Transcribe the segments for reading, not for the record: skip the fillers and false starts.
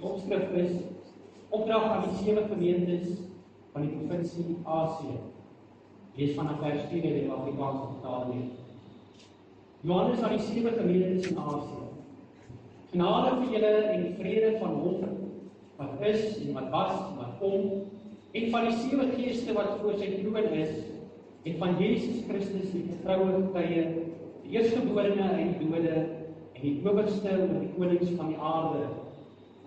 opskrif is opdrag aan die 7 gemeentes van die provinsie Asië. Lees vanaf vers 4 in die Afrikaanse vertaling. Johannes aan die 7 gemeentes in Asië. Genade vir julle en vrede van hom wat is en wat was en wat kom, en van die 7 geeste wat voor sy troon is, en van Jesus Christus die getroue getuie, die eerstgeborene uit die dode, en die owerste oor die konings van die aarde.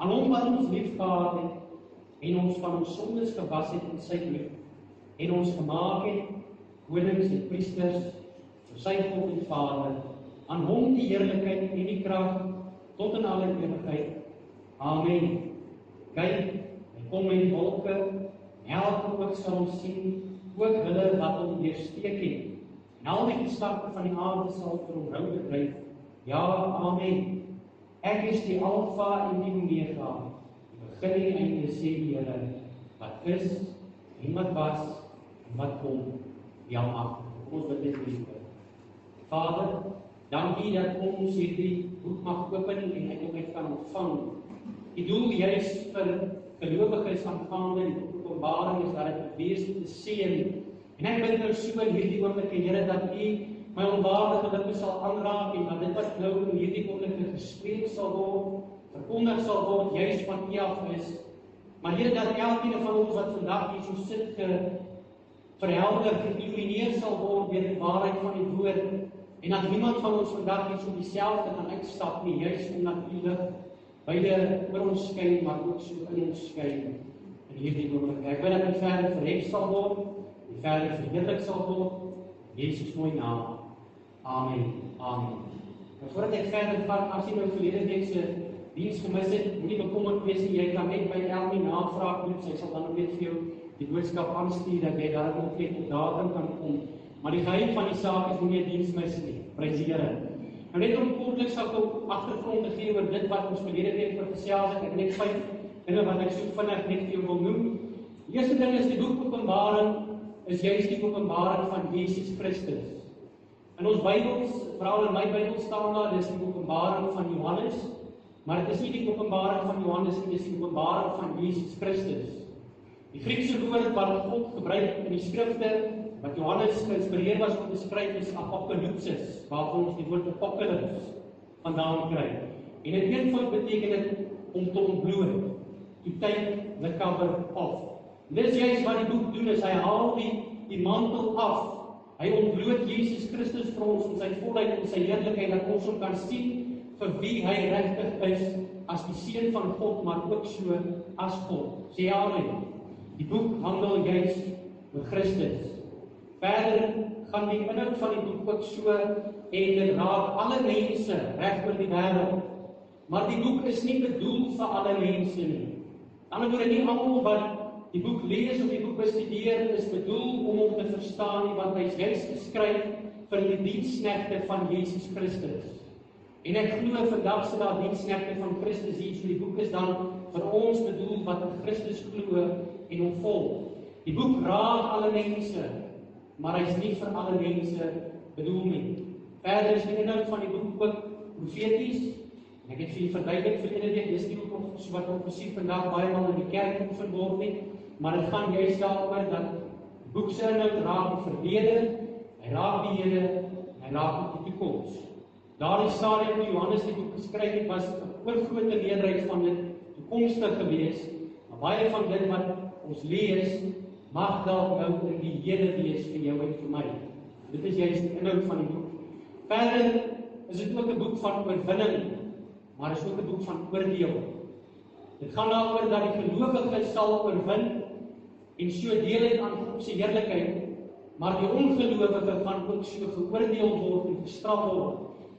Aan hom wat ons liefgehad het, en ons van ons sondes gewas het in sy bloed, en ons gemaak het, konings en priesters, vir sy God en Vader, aan hom die heerlikheid en die krag, tot in alle ewigheid. Amen. Kyk, hy kom met wolke, en elke oog sal hom sien, ook hulle wat hom weersteek het, en al die geslagte van die aarde sal vir hom rou bedryf. Ja, amen. Ek is die Alpha en die Omega, die begin en die einde, sê die Here, wat is, en wat was, en wat kom, die Almagtige. Kom ons bid dit liefde. Vader, dankie dat ons hierdie boek mag open en ek ook kan ontvang. Die doel juist vir gelowiges aangaande die Openbaring is dat dit wees te seën. En ek bid nou so in hierdie oomblik, Here, dat U my onwaardige lippe sal aanraak en dat dit wat nou in hierdie oomblik gespreek sal word, verkondig sal word, juist van U af is. Maar Here, dat elkeen van ons wat vandag hier so sit, verhelder, geïllumineer sal word deur die waarheid van die woord, en dat niemand van ons vandag hier so dieselfde gaan uitstap nie, juist omdat U lig beide oor ons skyn, maar ook so in ons skyn in hierdie oomblik. Ek wil dat U verder verhef sal word, U verder verheerlik sal word, in Jesus mooi naam. Amen. Amen. En voordat ek verder gaan, as jy nou verlede week se diens gemis het, moenie bekommerd wees nie, jy kan net by Elmi navraag doen, sy sal dan ook net vir jou die boodskap aanstuur, dat jy daar ook net op datum kan kom. Maar die geheim van die saak is nie meer diens mis nie. Prys die Here. Nou net om kortliks sal ek ook agtergrond te gee oor dit wat ons verlede week vergesels het. Ek net 5 dinge wat ek so vinnig net vir jou wil noem. Die eerste ding is die boek Openbaring is juist die openbaring van Jesus Christus. In ons Bybels, veral in my Bybel staan daar, dis die openbaring van Johannes, maar dit is nie die openbaring van Johannes nie, dis die openbaring van Jesus Christus. Die Griekse woord wat God gebruik in die skrifte, wat Johannes geïnspireer was om te skryf, is apokalypsis, waarvan ons die woord apocalypse vandaan kry. En in eenvoud beteken dit om te ontbloot, to take the cover off. En dis juist wat die boek doen, is hy haal die mantel af. Hy ontbloot Jesus Christus vir ons in sy volheid en sy heerlikheid, dat ons hom kan sien vir wie hy regtig is, as die Seun van God, maar ook so as God. Sê amen. Die boek handel juist oor Christus. Verder gaan die inhoud van die boek ook so, en dit raak alle mense reg oor die wêreld. Maar die boek is nie bedoel vir alle mense nie. Aan die ander woorde, nie almal wat die boek lees of die boek bestudeer is bedoel om hom te verstaan nie, want hy is juist geskryf vir die diensknegte van Jesus Christus. En ek glo vandag se daar diensknegte van Christus hier, so die boek is dan vir ons bedoel wat in Christus glo en hom volg. Die boek raak alle mense, maar hy is nie vir alle mense bedoel nie. Verder is die inhoud van die boek ook profeties. En ek het vir julle verduidelik verlede week, dis nie ook so wat profesie vandag baie maal in die kerk geoefen word nie, maar dit gaan juist daaroor dat die boek se inhoud raak die verlede, hy raak die hede, en hy raak ook die toekoms. Daardie stadium toe Johannes die boek geskryf het, was 'n oorgrote meerderheid van dit toekomstig gewees, maar baie van dit wat ons lees, mag dalk nou in die hede wees vir jou en vir my. Dit is juist die inhoud van die boek. Verder is dit ook 'n boek van oorwinning, maar is ook 'n boek van oordeel. Dit gaan daaroor dat die gelowige sal oorwin en so deel het aan God se heerlikheid, maar die ongelowige gaan ook so geoordeel word en gestraf word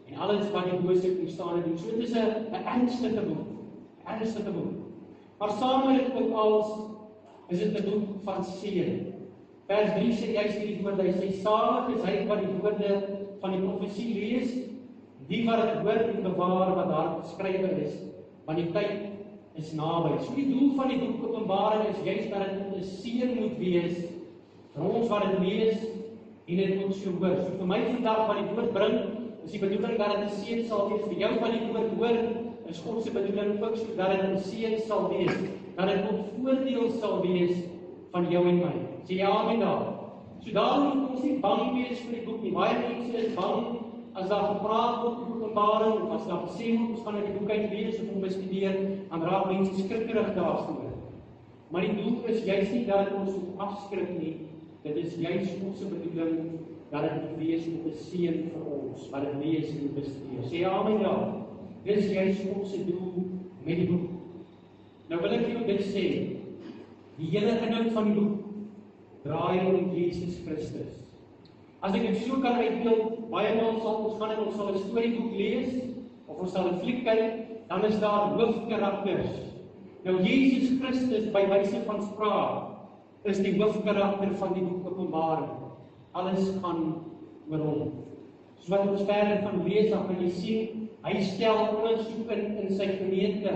en alles wat die bose toestande doen. So dit is 'n ernstige boek, 'n ernstige boek. Maar saam met dit ook als is dit 'n boek van seën. Vers 3 sê juist hierdie woorde, hy sê salig is hy wat die woorde van die profesie lees, die wat dit hoor en bewaar wat daar geskrywe is, want die tyd is naby. So die doel van die boek Openbaring is juist dat dit 'n seën moet wees vir ons wat dit lees en dit moet so hoor. So vir my vandag wat die woord bring, is die bedoeling dat dit 'n seën sal wees vir jou wat die woord hoor, is God se bedoeling ook sodat dit 'n seën sal wees, dat dit tot voordeel sal wees van jou en my. Sê ja, amen daar. So daarom moet ons nie bang wees vir die boek nie. Baie mense is bang as daar gepraat word oor Openbaring, of as daar gesê word, ons gaan uit die boek uit lees of hom bestudeer, dan raak mense skrikkerig daarvoor. Maar die doel is juist nie dat ons moet afskrik nie, dit is juist ons bedoeling, dat dit moet wees met 'n seën vir ons, wat dit lees en bestudeer. Sê amen daar. Dit is juist ons doel met die boek. Nou wil ek vir jou dit sê, die hele inhoud van die boek draai om Jesus Christus. As ek dit so kan uitbeeld, baie maal sal ons gaan en ons sal 'n storieboek lees, of ons sal 'n fliek kyk, dan is daar hoofkarakters. Nou Jesus Christus, by wyse van spraak, is die hoofkarakter van die boek Openbaring. Alles gaan oor hom. So wat ons verder van lees, dan kan jy sien, hy stel ondersoek in sy gemeente,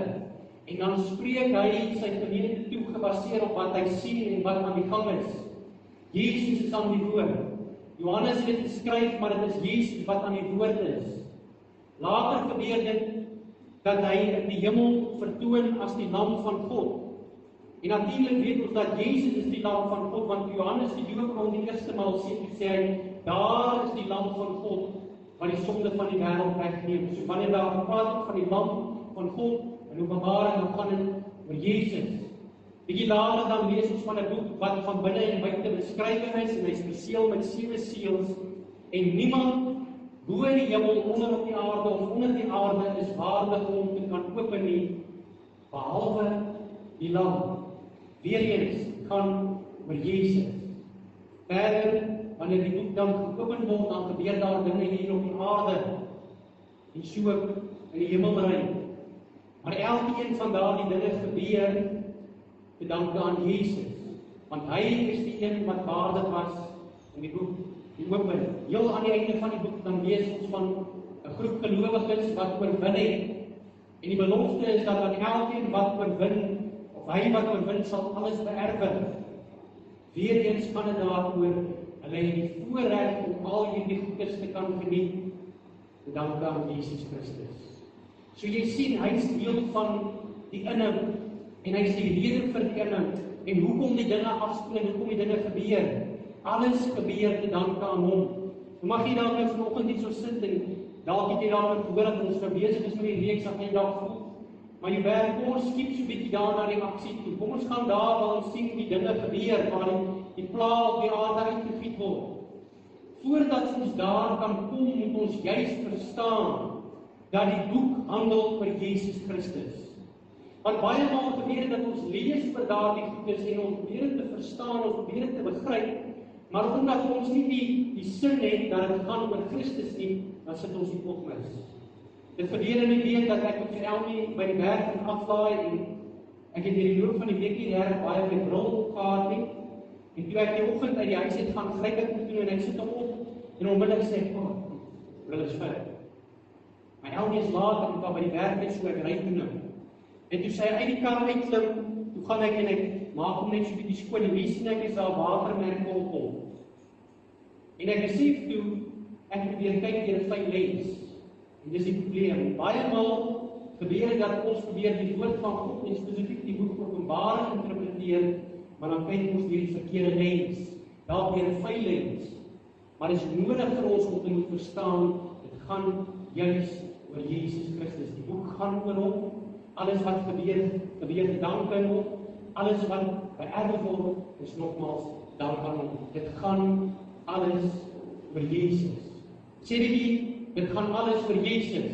en dan spreek hy sy gemeente toe gebaseer op wat hy sien en wat aan die gang is. Jesus is aan die woord. Johannes het dit geskryf, maar dit is Jesus wat aan die woord is. Later gebeur dit dat hy in die hemel vertoon as die lam van God. En natuurlik weet ons dat Jesus is die lam van God, want Johannes die doop al die eerste maal sê hy, daar is die lam van God, wat die sonde van die wêreld wegneem. So wanneer daar gepraat word van die lam van God, in Openbaring, dan gaan dit oor Jesus. Bietjie later dan lees ons van 'n boek wat van binne en buite beskryf is, en hy is beseël met 7 seels, en niemand bo in die hemel, onder op die aarde of onder die aarde is waardig om te kan open nie, behalwe die lam. Weereens gaan oor Jesus. Verder, wanneer die boek dan geopen word, dan gebeur daar dinge hier op die aarde, en so in die hemelruim. Maar elkeen van daardie dinge gebeur te danke aan Jesus, want hy is die een wat waardig was in die boek die open. Heel aan die einde van die boek dan lees ons van 'n groep gelowiges wat oorwin het, en die belofte is dat aan elkeen wat oorwin, of hy wat oorwin sal alles beerwe. Weereens gaan dit daaroor, hulle het die voorreg om al hierdie goedes te kan geniet, te danke aan Jesus Christus. So jy sien, hy is deel van die inhoud, en hy is die rede vir die inhoud, en hoekom die dinge afspeel, en hoekom die dinge gebeur. Alles gebeur te danke aan hom. Nou mag jy dalk vanoggend nie so sit, en dalk het jy dalk gehoor dat ons besig is met die reeks, dat jy dalk voel, maar jy werk, ons skiep so bietjie daar na die aksie toe. Kom ons gaan daar, waar ons sien die dinge gebeur, waar die pla op die aarde uitgegiet word. Voordat ons daar kan kom, moet ons juist verstaan, dat die boek handel oor Jesus Christus. Want baie maal gebeur dat ons lees vir daardie goedes en ons probeer dit te verstaan, ons probeer dit te begryp, maar omdat ons nie die sin het dat dit gaan oor Christus nie, dan sit ons die oog mis. Dit gebeur in die week dat ek vir Elmie by die werk kan aflaai, en ek het in die loop van die week nie reg baie my bril gehad nie, en toe ek die oggend uit die huis het gaan gryp ek toe en ek sit hom op, en onmiddellik sê ek, bril is vir. My Elmie is laat, en ek by die werk het, so ek ry toe nou. En toe sy uit die kar uitklim, toe gaan ek en ek maak hom net so bietjie skoon, en wie sien ek is daar watermerke op hom. En ek besef toe, ek probeer kyk deur 'n fyn lens. En dis die probleem. Baie maal gebeur dit dat ons probeer die woord van God en spesifiek die boek Openbaring interpreteer, maar dan kyk ons deur die verkeerde lens, dalk deur 'n fyn lens. Maar dit is nodig vir ons om te moet verstaan, dit gaan juis oor Jesus Christus. Die boek gaan oor hom. Alles wat gebeur te danke aan hom. Alles wat beerwe word, is nogmaals dank aan hom. Dit gaan alles oor Jesus. Sê dit gaan alles oor Jesus.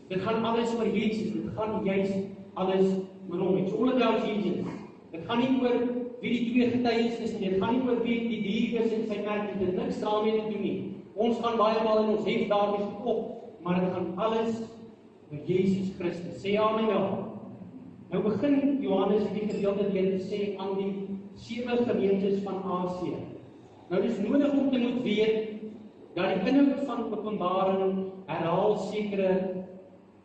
Dit gaan alles oor Jesus. Dit gaan juist alles oor hom. It's all about Jesus. Dit gaan nie oor wie die twee getuies is nie. Dit gaan nie oor wie die dier is en sy merk. Dit het niks daarmee te doen nie. Ons gaan baie maal in ons hef daarmee op, maar dit gaan alles oor Jesus Christus. Sê amen daar. Nou begin Johannes die gedeelte deur te sê aan die 7 gemeentes van Asië. Nou dis nodig om te moet weet dat die inhoud van Openbaring herhaal sekere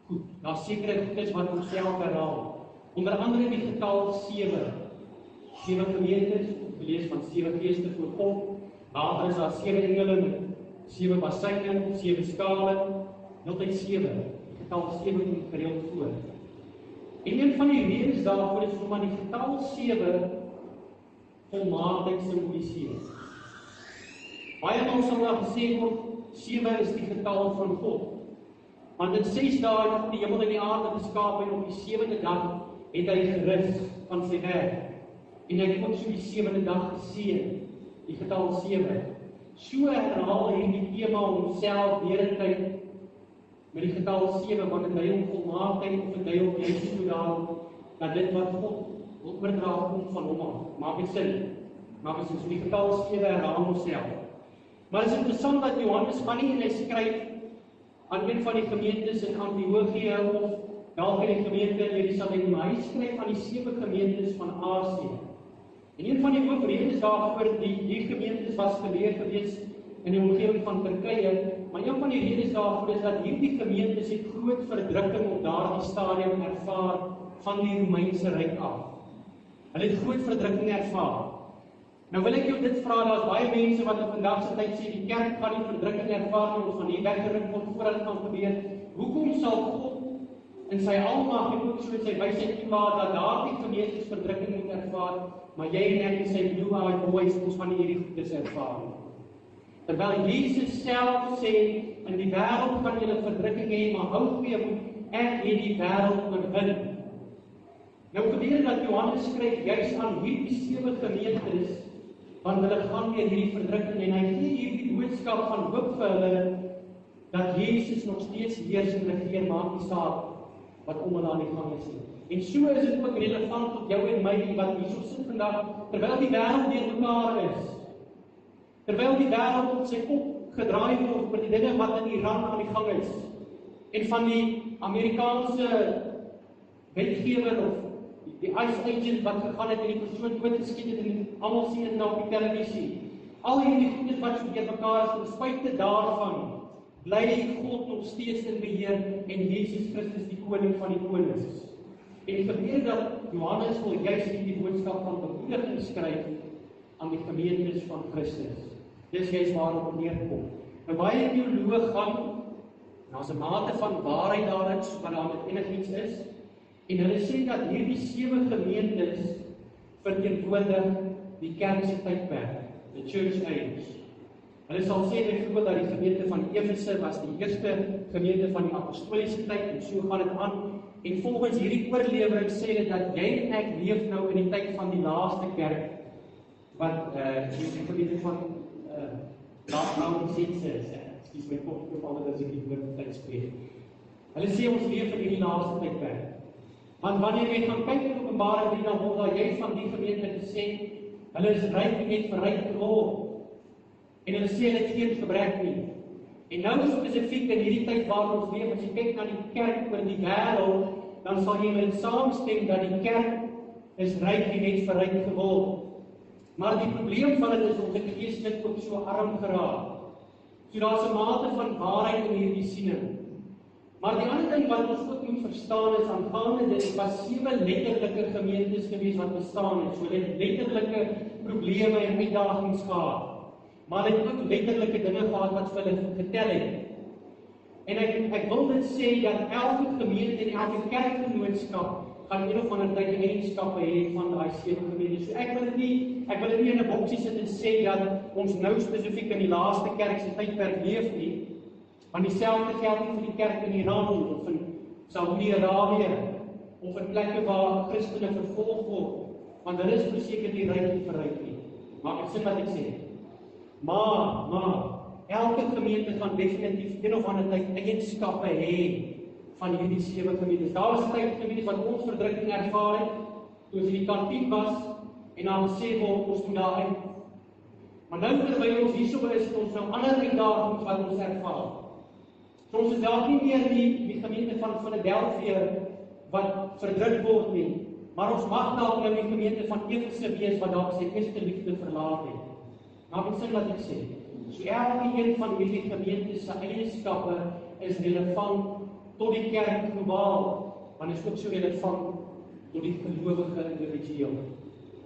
goed. Daar's sekere goedes wat homself herhaal. Onder andere die getal 7. 7 gemeentes, ons lees van 7 geeste voor God. Later is daar 7 engele met 7 basyne, 7 skale, heeltyd 7. getal 7 kom gereeld voor. En een van die redes daarvoor is omdat die getal 7 volmaaktheid simboliseer. Baie maal sal daar gesê word, 7 is die getal van God. Want in 6 dae het God die hemel en die aarde geskaap en op die 7de dag het hy gerus van sy werk. En hy het ook so die 7de dag geseën, die getal 7. So herhaal hierdie tema homself deur die tyd met die getal 7, want dit hy om volmaaktheid of dit hy om juist toe dat dit wat God wil oordra kom van hom af. Maak dit sin. So die getal 7 herhaal homself. Maar het is interessant dat Johannes gaan nie en hy skryf aan een van die gemeentes in Antiochië of dalk in die gemeente in Jerusalem, maar hy skryf aan die 7 gemeentes van Asië. En een van die hoofredes daarvoor, die gemeentes was geleer gewees in die omgewing van Turkye, maar een van die redes daarvoor is dat hierdie gemeentes het groot verdrukking op daardie stadium ervaar van die Romeinse Ryk af. Hulle het groot verdrukking ervaar. Nou wil ek jou dit vra, daar is baie mense wat op vandag se tyd sê, die kerk gaan die verdrukking ervaar, ons gaan nie weggeruk word voordat dit kan gebeur. Hoekom sal God in sy almag en ook so in sy wysheid toelaat dat daardie gemeentes verdrukking moet ervaar, maar jy en ek en sy blue-eyed boys ons van hierdie goedes ervaar? Terwyl Jesus self sê, in die wêreld gaan julle verdrukking hê, maar hou goeie moed, ek het die wêreld oorwin. Nou gebeur dat Johannes skryf juis aan hierdie 7 gemeentes, want hulle gaan deur hierdie verdrukking en hy gee hierdie boodskap van hoop vir hulle dat Jesus nog steeds heers en regeer, maak nie saak wat om hulle aan die gang is nie. En so is dit ook relevant tot jou en my wat hierso sit vandag, terwyl die wêreld deur mekaar is. Terwyl die wêreld op sy kop gedraai word met die dinge wat in Iran aan die gang is. En van die Amerikaanse wetgewer of die ICE agent wat gegaan het en die persoon doodgeskiet het en almal sien dit nou op die televisie. Al hierdie goedes wat so deur mekaar is, ten spyte daarvan, bly God nog steeds in beheer en Jesus Christus die koning van die konings. En gebeur dat Johannes wil juist hierdie boodskap van bemoediging skryf aan die gemeentes van Christus. Dis juist waarop het neerkom. Nou baie teoloë gaan, daar's 'n mate van waarheid daarin, wat daar met enigiets is, en hulle sê dat hierdie 7 gemeentes verteenwoordig die kerk se tydperk, the church age. Hulle sal sê byvoorbeeld dat die gemeente van Efese was die eerste gemeente van die apostoliese tyd, en so gaan dit aan. En volgens hierdie oorlewering sê dit dat jy en ek leef nou in die tyd van die laaste kerk, wat die gemeente van Laodicea is. Excuse my kop, ek altyd as ek die woord tyd spreek. Hulle sê ons leef in hierdie laaste tydperk. Want wanneer jy gaan kyk in Openbaring 3, dan word daar juist van die gemeente gesê, hulle is ryk en het verryk geword. En hulle sê hulle het geen gebrek nie. En nou spesifiek in hierdie tyd waar ons leef, as jy kyk na die kerk oor die wêreld, dan sal jy met saamstem dat die kerk is ryk en het verryk geword. Maar die probleem van dit is ons het geestelik ook so arm geraak. So daar's 'n mate van waarheid in hierdie siening. Maar die ander ding wat ons ook moet verstaan is aangaande dit was 7 letterlike gemeentes gewees wat bestaan het. So hulle het letterlike probleme en uitdagings gehad. Maar hulle het ook letterlike dinge gehad wat vir hulle getel het. En ek wil dit sê dat elke gemeente en elke kerkgenootskap gaan een of ander tyd eienskappe hê van daai 7 gemeentes. So ek wil dit nie in 'n boksie sit en sê dat ons nou spesifiek in die laaste kerk se tydperk leef nie. Want dieselfde geld nie vir die kerk in Iran of in Saudi-Arabië of in plekke waar Christene vervolg word, want hulle is verseker nie ryk en verryk nie. Maar ek sê wat ek sê. Maar elke gemeente gaan definitief een of ander tyd eienskappe hê van hierdie 7 gemeentes. Daar was tyd gemeentes wat ons verdrukking ervaar het, toe ons in die kantien was en dan gesê word ons moet daar uit. Maar nou terwyl ons hierso is, het ons nou ander uitdagings wat ons ervaar. So ons is dalk nie meer die gemeente van Philadelphia wat verdruk word nie, maar ons mag dalk nou die gemeente van Efese wees wat dalk sy eerste liefde verlaat het. Maar ek sê wat ek sê. So elke een van hierdie gemeentes se eienskappe is relevant tot die kerk globaal, want is ook so relevant tot die gelowige individueel.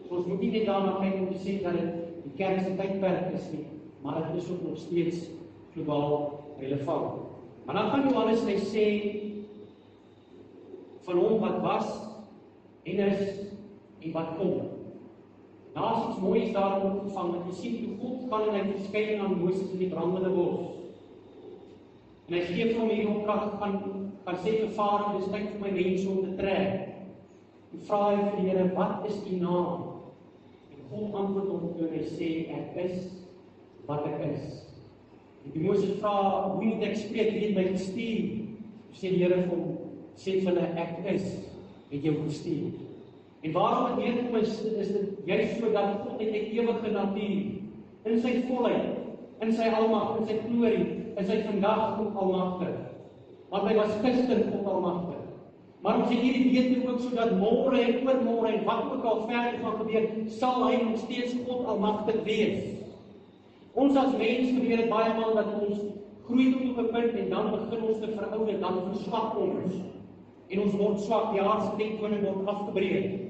So ons moet nie net daarna kyk om te sê dat dit die kerk se tydperk is nie, maar dit is ook nog steeds globaal relevant. Maar dan gaan Johannes hy sê, van hom wat was, en is, en wat kom. Daar's iets moois daarin opgevang, dat jy sien, toe God gaan en hy verskyn aan Moses in die brandende bos. En hy gee vir hom hier opdrag, gaan sê vir Farao, dis tyd vir my mense om te trek. En vra hy vir die Here, wat is die naam? En God antwoord hom toe en hy sê, ek is wat ek is. En die Moses vra, hoe moet ek spreek, wie het my gestuur? Sê die Here vir hom, sê vir hulle, ek is, het jou gestuur. En waarom het neergekom is dit juist so dat God het 'n ewige natuur, in sy volheid, in sy almag, in sy glorie, is hy vandag God almagtig. Want hy was gister God almagtig. Maar ons het hierdie wete ook sodat môre en oormôre en wat ook al verder gaan gebeur, sal hy nog steeds God almagtig wees. Ons as mens gebeur dit baie maal dat ons groei tot op 'n punt en dan begin ons te verouder, dan verswak ons. En ons word swak, die aardse tentoning word afgebreek.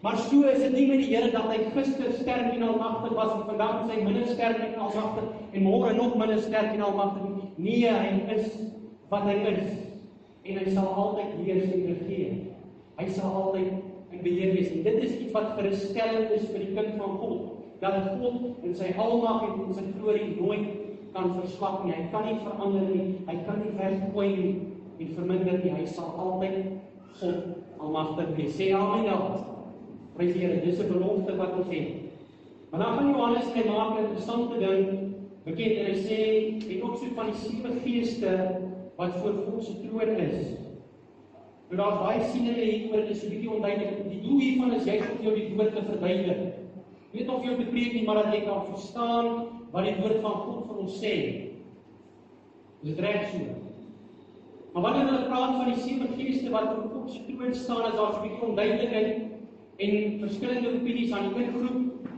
Maar so is dit nie met die Here dat hy gister sterk en almagtig was en vandag is hy minder sterk en almagtig en môre nog minder sterk en almagtig. Nee, hy is wat hy is. En hy sal altyd heers en regeer. Hy sal altyd in beheer wees. En dit is iets wat gerusstellend is vir die kind van God. Dat God in sy almag en in sy glorie nooit kan verswak nie. Hy kan nie verander nie. Hy kan nie weggooi nie en verminder nie. Hy sal altyd God almagtig wees. Sê amen dan. Prys die Here, dis 'n belofte wat ons het. Maar dan gaan Johannes hy maak 'n interessante ding bekend en hy sê, en ook so van die 7 geeste wat voor God se troon is. Nou daar's baie siene hieroor, dit is 'n bietjie onduidelik. Die doel hiervan is juist om jou die woord te verduidelik. Ek weet of jy te preek nie, maar dat jy kan verstaan wat die woord van God vir ons sê. Dis reg so. Maar wanneer hulle praat van die 7 geeste wat voor God se troon staan, is daar 'n bietjie onduidelikheid en verskillende opinies aan die een groep.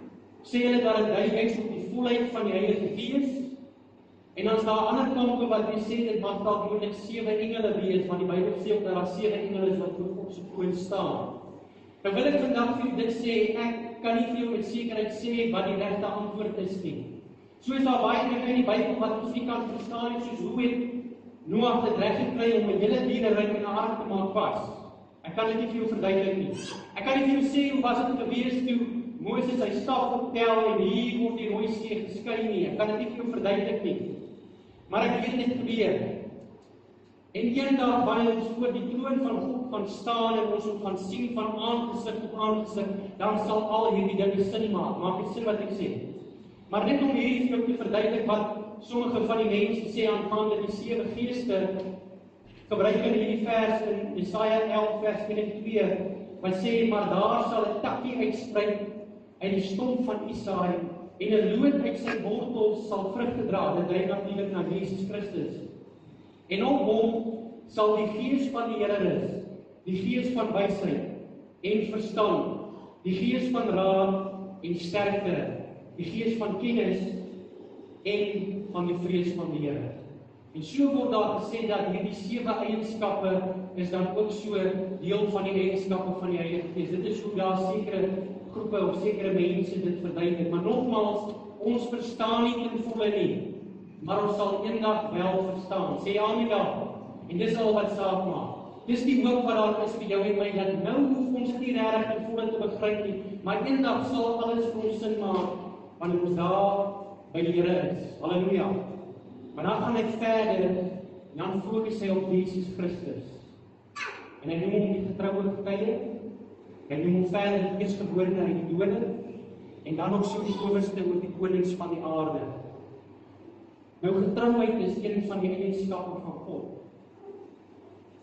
Sê hulle dat dit dui juist op die volheid van die Heilige Gees. En dan is daar ander kampe wat sê dit mag dalk moontlik 7 engele wees, want die Bybel sê ook dat daar 7 engele is wat voor God se troon staan. Nou wil ek vandag vir dit sê, ek kan nie vir jou met sekerheid sê wat die regte antwoord is nie. So is daar baie dinge in die Bybel wat ons nie kan verstaan nie, soos hoe het Noag dit reg gekry om 'n hele diereryk in 'n ark te maak pas. Ek kan dit nie vir jou verduidelik nie. Ek kan nie vir jou sê hoe was dit gewees toe Moses sy staf optel en hier word die Rooi See geskei nie. Ek kan dit nie vir jou verduidelik nie. Maar ek weet dit gebeur. En eendag wanneer ons voor die troon van God gaan staan en ons hom gaan sien van aangesig tot aangesig, dan sal al hierdie dinge sin maak. Maak dit sin wat ek sê? Maar net om hierdie vir jou te verduidelik wat sommige van die mense sê aangaande die 7 geeste, gebruik in hierdie vers in Jesaja 11 vers 22, wat sê, maar daar sal 'n takkie uitsprei uit die stomp van Isaai, en 'n loot uit sy wortels sal vrugte dra. Dit dui natuurlik na Jesus Christus. En op hom sal die Gees van die Here rus, die Gees van wysheid en verstand, die Gees van raad en sterkte, die Gees van kennis en van die vrees van die Here. En so word daar gesê dat hierdie 7 eienskappe is dan ook so deel van die eienskappe van die Heilige Gees. Dit is hoe daar sekere groepe of sekere mense dit verduidelik. Maar nogmaals, ons verstaan nie ten volle nie, maar ons sal eendag wel verstaan. Sê amen dan. En dis al wat saak maak. Dis die hoop wat daar is vir jou en my, dat nou hoef ons dit nie regtig ten volle te begryp nie, maar eendag sal alles vir ons sin maak, wanneer ons daar by die Here is. Halleluja. Maar dan gaan hy verder, en dan fokus hy op Jesus Christus. En hy noem hom die getroue getuie, hy noem hom verder die eerstgeborene uit die dode, en dan ook so die owerste oor die konings van die aarde. Nou getrouheid is een van die eienskappe van God.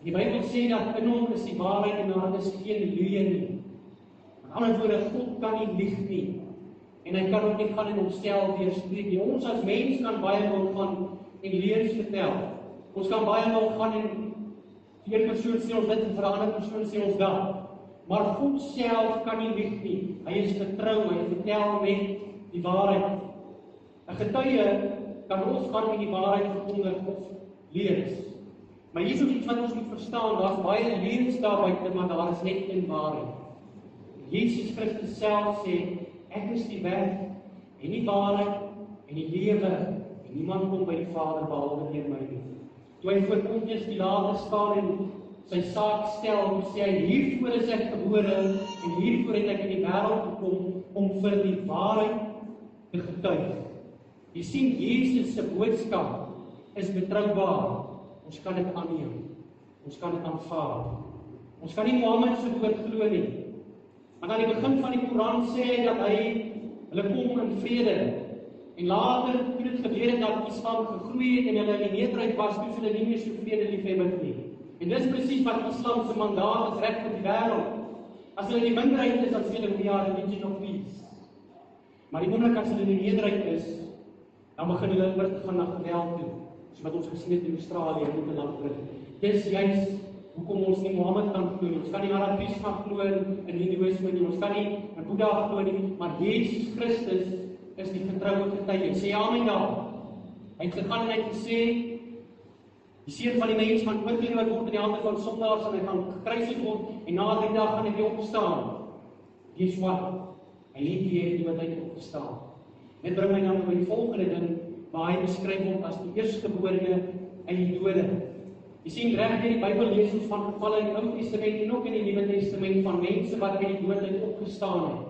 Die Bybel sê dat in hom is die waarheid en daar is geen leuen nie. Met ander woorde, God kan nie lieg nie. En hy kan ook nie gaan in homself weerspreek nie. Ons as mens kan baie wel gaan en leuns vertel. Ons kan baie wel gaan en vir een persoon sê ons dit en vir 'n ander persoon sê ons dat. Maar God self kan nie lieg nie. Hy is getrou, hy vertel net die waarheid. 'n Getuie kan ons gaan in die waarheid verkondig of leuns. Maar hier is ook iets wat ons moet verstaan, daar's baie leuns daar buite, maar daar is net een waarheid. Jesus Christus self sê, ek is die weg en die waarheid en die lewe, en niemand kom by die Vader behalwe deur my nie. Toe hy voor Pontius Pilatus staan en sy saak stel, sê hy, hiervoor is ek gebore, en hiervoor het ek in die wêreld gekom, om vir die waarheid te getuig. Jy sien, Jesus se boodskap is betroubaar. Ons kan dit aanneem. Ons kan dit aanvaar. Ons kan nie Mohammed se woord glo nie. Want aan die begin van die Koran sê hy dat hulle kom in vrede. En later, toe dit gebeur het dat Islam gegroei het en hulle in die nederheid was, toe hulle nie meer so vrede liefhebbend nie. En dis presies wat Islam se mandaat is reg vir die wêreld. As hulle in die minderheid is, dan sê hulle, we are a religion of peace. Maar die oomblik as hulle in die meerderheid is, dan begin hulle oor te gaan na geweld toe. Soos wat ons gesien het in Australië en in 'n land terug. Dis juist hoekom ons nie Mohammed kan glo nie. Ons kan nie Arabies gaan glo in Hindoeïsme nie. Ons kan nie in Boeddha glo nie, maar Jesus Christus is die getroue getuie. Sê amen daar. Hy het gegaan en hy het gesê, die seun van die mens gaan oorgelewerd word in die hande van sondaars en hy gaan gekruisig word en na 3 dae gaan hy weer opstaan. Dis wat hy het weer die doodheid opgestaan. Dit bring my nou by die volgende ding waar hy beskryf word as die eerstgeborene uit die dode. Jy sien reg deur die Bybel lees ons van gevalle in die Ou Testament en ook in die Nuwe Testament van mense wat uit die doodheid opgestaan het.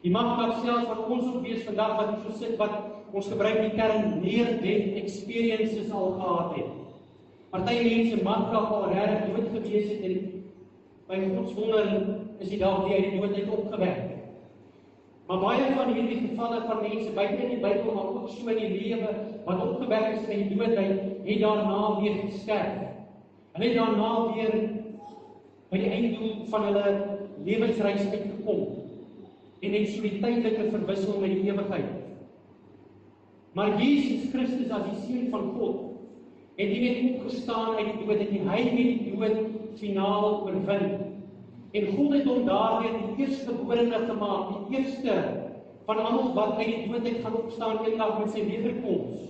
Die mag wat selfs van ons op wees vandag wat ons sit wat ons gebruik die term near-death experiences al gehad het. Party mense mag al regtig dood gewees het en by Gods wonder is die dag weer uit die doodheid opgewek. Maar baie van hierdie gevalle van mense buite in die Bybel maar ook so in die lewe wat opgewek is in die doodheid, het daarna weer gesterf. Hulle het daarna weer by die einddoel van hulle lewensreis uitgekom en het so die tydelike verwissel met die ewigheid. Maar Jesus Christus as die Seun van God het nie net opgestaan uit die dood nie, hy het die dood finaal oorwin. En God het hom daardeur die eerstgeborene gemaak, die eerste van almal wat uit die doodheid gaan opstaan eendag met sy wederkoms,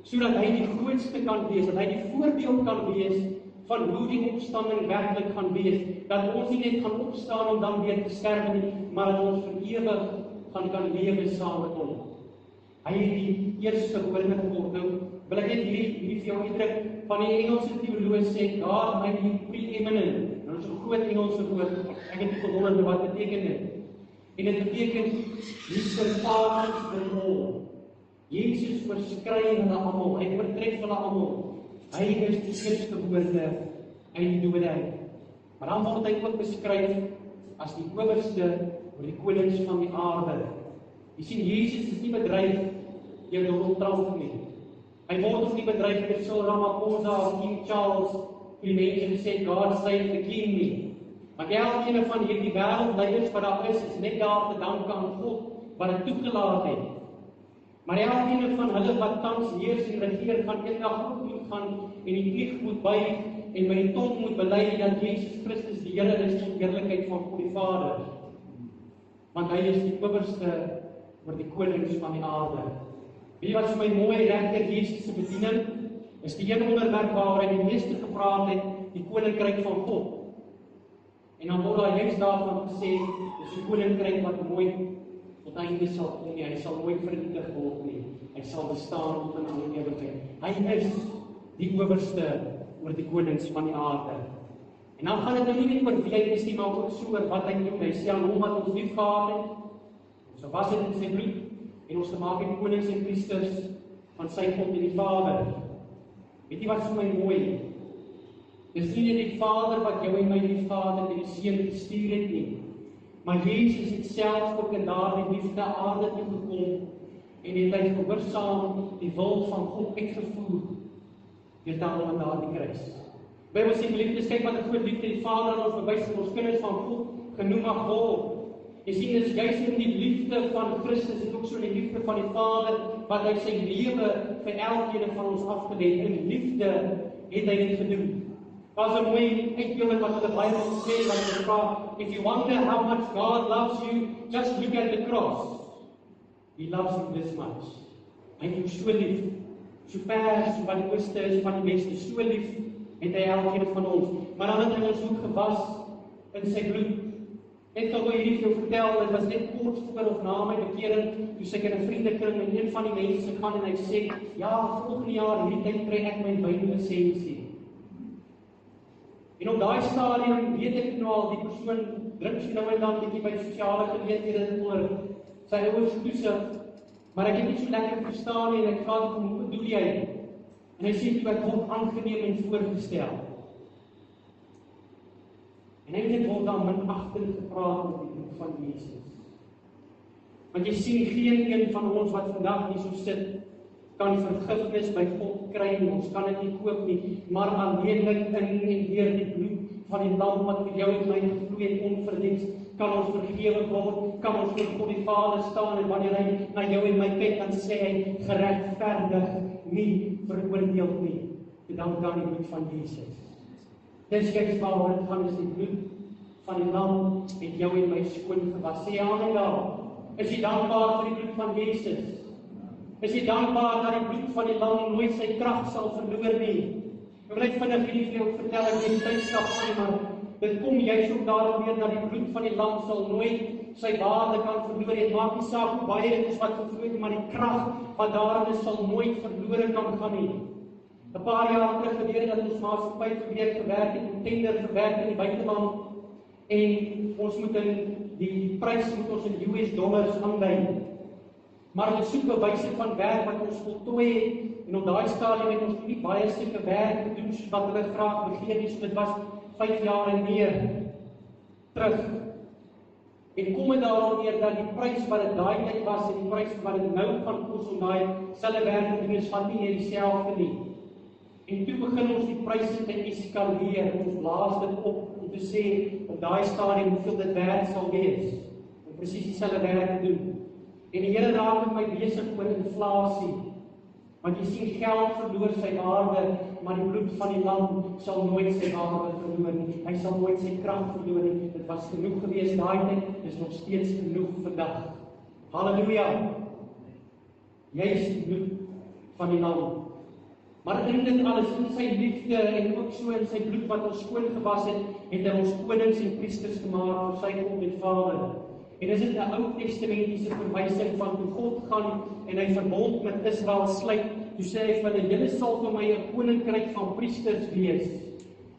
sodat hy die grootste kan wees, dat hy die voorbeeld kan wees van hoe die opstanding werklik gaan wees, dat ons nie net gaan opstaan om dan weer te sterwe nie, maar dat ons vir ewig kan lewe saam met hom. Hy het die eerstgeborene geword. Nou wil ek net hierdie vir jou uitdruk van die Engelse teoloog sê, God made him preeminent. Nou is 'n groot Engelse woord. Ek het nie gewonder wat beteken dit. En dit beteken he surpasses them all. Jesus oorskry hulle almal, hy oortref hulle almal. Hy is die eerstgeborene uit die dood uit. Maar dan word hy ook beskryf as die owerste oor die konings van die aarde. Jy sien, Jesus is nie bedryf deur Donald Trump nie. Hy word ook nie bedryf deur Cyril Ramaphosa of King Charles, die mense sê God save the king nie. Want elkeen van hierdie wêreldleiers wat daar is net daar te danke aan God wat dit toegelaat het. Maar elkeen van hulle wat tans heers en regeer gaan eendag ook moet gaan en die knie moet buig en by die tong moet bely dat Jesus Christus die Here is tot heerlikheid van God die Vader. Want hy is die owerste oor die konings van die aarde. Weet jy wat vir my mooi regter Jesus se bediening is die een onderwerp waar hy die meeste gepraat het, die koninkryk van God. En dan word daar juist daarvan gesê, dis die koninkryk wat nooit tot einde sal kom nie, hy sal nooit vernietig word nie, hy sal bestaan tot in alle ewigheid. Hy is die owerste oor die konings van die aarde. En dan gaan dit nie net oor wie hy is nie, maar ook so oor wat hy doen. Hy sê aan hom wat ons lief gehad het, so was dit in sy bloed, en ons gemaak het konings en priesters van sy God en die Vader. Weet jy wat vir my mooi? Dis nie net die Vader wat jou en my lief gehad het en die Seun gestuur het nie, maar Jesus het self ook in daardie liefde aarde toe gekom en het hy gehoorsaam die wil van God uitgevoer deur te hang aan daardie kruis. Bybel sê geliefdes, kyk wat 'n groot liefde die Vader aan ons bewys het, ons kinders van God genoem mag word. Jy sien, dit is juist in die liefde van Christus en ook so in die liefde van die Vader wat hy sy lewe vir elkeen van ons afgelê het. In liefde het hy dit gedoen. Daar's 'n mooi uitbeelding wat die Bybel sê wat hy vra, if you wonder how much God loves you, just look at the cross. He loves you this much. Hy het jou so lief, so ver so wat die ooste is van die weste, so lief het hy elkeen van ons. Maar dan het hy ons ook gewas in sy bloed. Ek kan hierdie vir jou vertel, dit was net kort voor of na my bekering, toe ek in 'n vriendekring en een van die mense gaan en hy sê, ja, volgende jaar hierdie tyd kry ek my wynlisensie. En op daai stadium weet ek nou al, die persoon drink sy nou en dan bietjie by sosiale geleenthede oor sy ouers toesig, maar ek het nie so lekker verstaan nie, en ek vra hom, hoe bedoel jy? En hy sê, ek word aangeneem en voorgestel. En eintlik word daar minagting gepraat oor die bloed van Jesus. Want jy sien, geen een van ons wat vandag hier so sit, kan vergifnis by God kry, ons kan dit nie koop nie, maar alleenlik in en deur die bloed van die lam wat vir jou en my gevloei het onverdiens, kan ons vergewe word, kan ons voor God die Vader staan, en wanneer hy na jou en my kyk, dan sê hy, geregverdig, nie veroordeel nie, bedank aan die bloed van Jesus. Dis kyk waaroor dit gaan, is die bloed van die lam het jou en my skoon gewas. Sê amen daar. Is jy dankbaar vir die bloed van Jesus? Is jy dankbaar dat die bloed van die lam nooit sy krag sal verloor nie? Ek wil net vinnig hierdie vir jou vertel, ek het tydskap van die man. Dit kom juist ook daarom weer, dat die bloed van die lam sal nooit sy waarde kan verloor. Het maak nie saak hoe baie dit is wat vervloei, maar die krag wat daarin is, sal nooit verloor kan gaan nie. 'n paar jaar terug gebeur dat ons maatskappy probeer gewerk het, 'n tender gewerk in die buiteland, en ons moet die prys moet ons in US dollars aanlei. Maar ons soek 'n wyse van werk wat ons voltooi het, en op daai stadium het ons nie baie sulke werk gedoen soos wat hulle graag begeer nie, so dit was 5 jaar en meer terug. En kom dit daarom neer dat die prys wat dit daai tyd was en die prys wat dit nou gaan kos om daai selfe werk te doen, is van nie dieselfde nie. En toe begin ons die pryse te eskaleer, ons blaas dit op om te sê op daai stadium hoeveel dit werd sal wees om presies dieselfde werk te doen. En die Here raak met my besig oor inflasie, want jy sien geld verloor sy waarde, maar die bloed van die lam sal nooit sy waarde verloor nie. Hy sal nooit sy krag verloor nie. Dit was genoeg geweest daai tyd, is nog steeds genoeg vandag. Halleluja. Jy is die bloed van die lam. Maar in dit alles, in sy liefde en ook so in sy bloed wat ons skoon gewas het, het hy ons konings en priesters gemaak vir sy God en Vader. En is dit 'n Ou Testamentiese verwysing van toe God gaan en hy verbond met Israel sluit, toe sê hy van julle sal vir my 'n koninkryk van priesters wees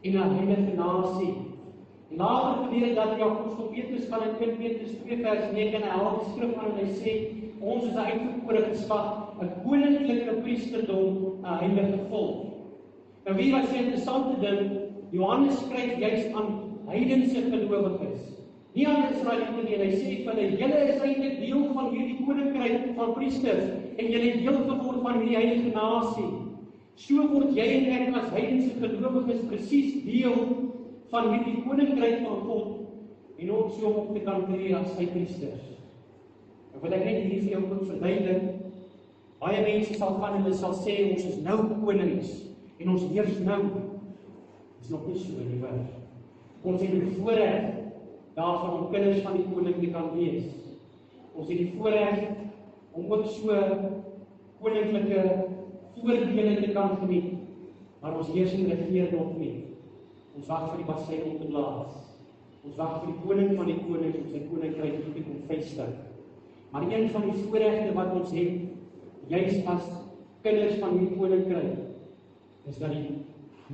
en 'n heilige nasie. En later gebeur dit dat die apostel Petrus gaan in 1 Petrus 2 vers 9 en hy haal die skrif aan en hy sê, ons is 'n uitverkore geslag, 'n koninklike priesterdom, 'n heilige volk. Nou wie was 'n interessante ding, Johannes skryf juist aan heidense gelowiges. Nie aan Israeliete nie, en hy sê van julle is eintlik deel van hierdie koninkryk van priesters, en julle het deel geword van hierdie heilige nasie. So word jy en ek as heidense gelowiges presies deel van hierdie koninkryk van God, en ook so op te kan tree as sy priesters. Ek wil net hier vir jou goed verduidelik. Baie mense sal gaan en hulle sal sê, ons is nou konings, en ons heers nou. Dit is nog nie so nie, waar. Ons het die voorreg daarvan om kinders van die koning te kan wees. Ons het die voorreg om ook so koninklike voordele te kan geniet, maar ons heers en regeer nog nie. Ons wag vir die bassein om te blaas. Ons wag vir die koning van die konings om sy koninkryk te kom vestig. Maar een van die voorregte wat ons het, juist as kinders van die koninkryk, is dat die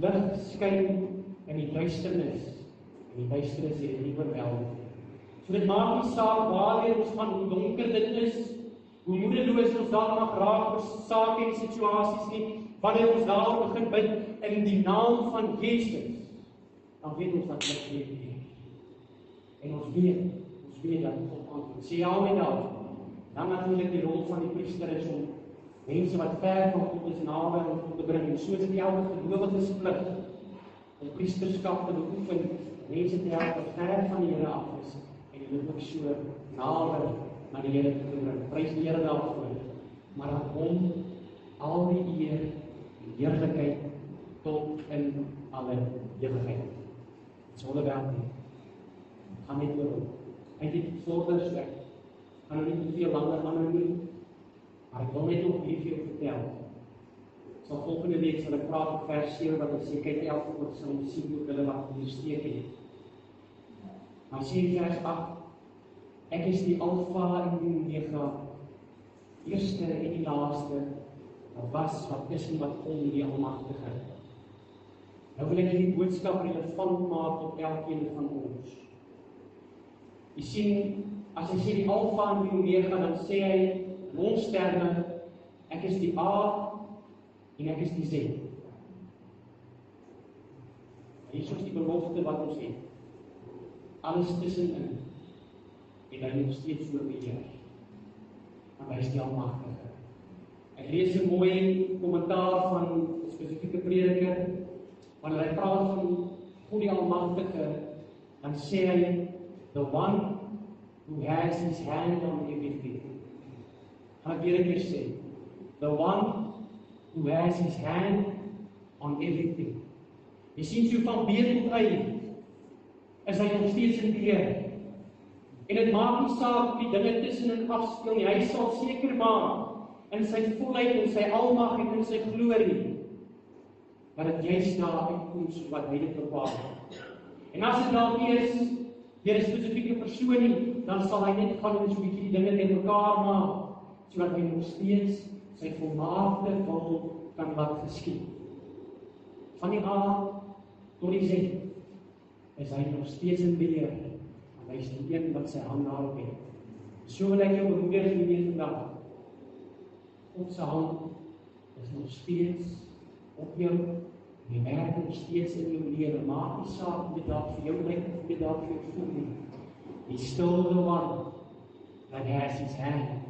lig skyn in die duisternis. En die duisternis het nie oorweldig. So dit maak nie saak waar ons van hoe donker dit is, hoe moedeloos ons daar mag raak vir sake en situasies nie, wanneer ons daar begin bid in die naam van Jesus, dan weet ons dat dit leef nie. En ons weet dat God antwoord. Sê ja met daar. Dan natuurlik die rol van die priester is om mense wat ver van God is naby om God te bring. En so is die elke gelowiges plig om priesterskap te beoefen, mense te help wat ver van die Here af is, en hulle ook so nader na die Here te bring. Prys die Here daarvoor. Maar aan hom al die eer en heerlikheid tot in alle ewigheid. Sonder werk nie. Gaan net oor hom. Hy het vorders weg. Gaan nie te veel langer aan nie. Maar ek wil net nog hier vir jou vertel. So volgende week sal ek praat op vers 7 wat ek sê, kyk elke oor sal ons sien hoe hulle wat hier steek het. Maar sê vers 8, ek is die Alfa en die Omega, eerste en die laaste, wat was, wat is en wat kom, die Almagtige. Nou wil ek die boodskap relevant maak op elkeen van ons. Jy sien, as hy sê die Alfa en die Omega, dan sê hy in ons terme, ek is die A en ek is die Z. Hier is die belofte wat ons het. Alles tussenin. En hy nog steeds so beheer. Want hy is die Almagtige. Ek lees 'n mooi kommentaar van 'n spesifieke prediker, wanneer hy praat van God die Almagtige, dan sê hy, the one who has his hand on everything. Gaan ek weer 'n keer sê, the one who has his hand on everything. Jy sien so van beeld tot uit, is hy nog steeds in beheer. En dit maak nie saak die dinge tussenin afspeel nie, hy sal seker maak, in sy volheid, in sy almag en in sy glorie, dat dit juist daar uitkom so wat hy dit bepaal. En as dit dalk nie is, deur 'n spesifieke persoon nie, dan sal hy net gaan en so 'n bietjie die dinge teen mekaar maak, sodat hy nog steeds sy volmaakte wil kan laat geskied. Van die A tot die Z is hy nog steeds in beheer, want hy is die een wat sy hand daarop het. So wil ek jou bemoedig hiermee vandag. God se hand is nog steeds op jou, die werk nog steeds in jou lewe. Maak nie saak hoe dit dalk vir jou lyk of hoe dit dalk vir jou voel nie. He's still the one that has his hand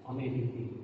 on everything.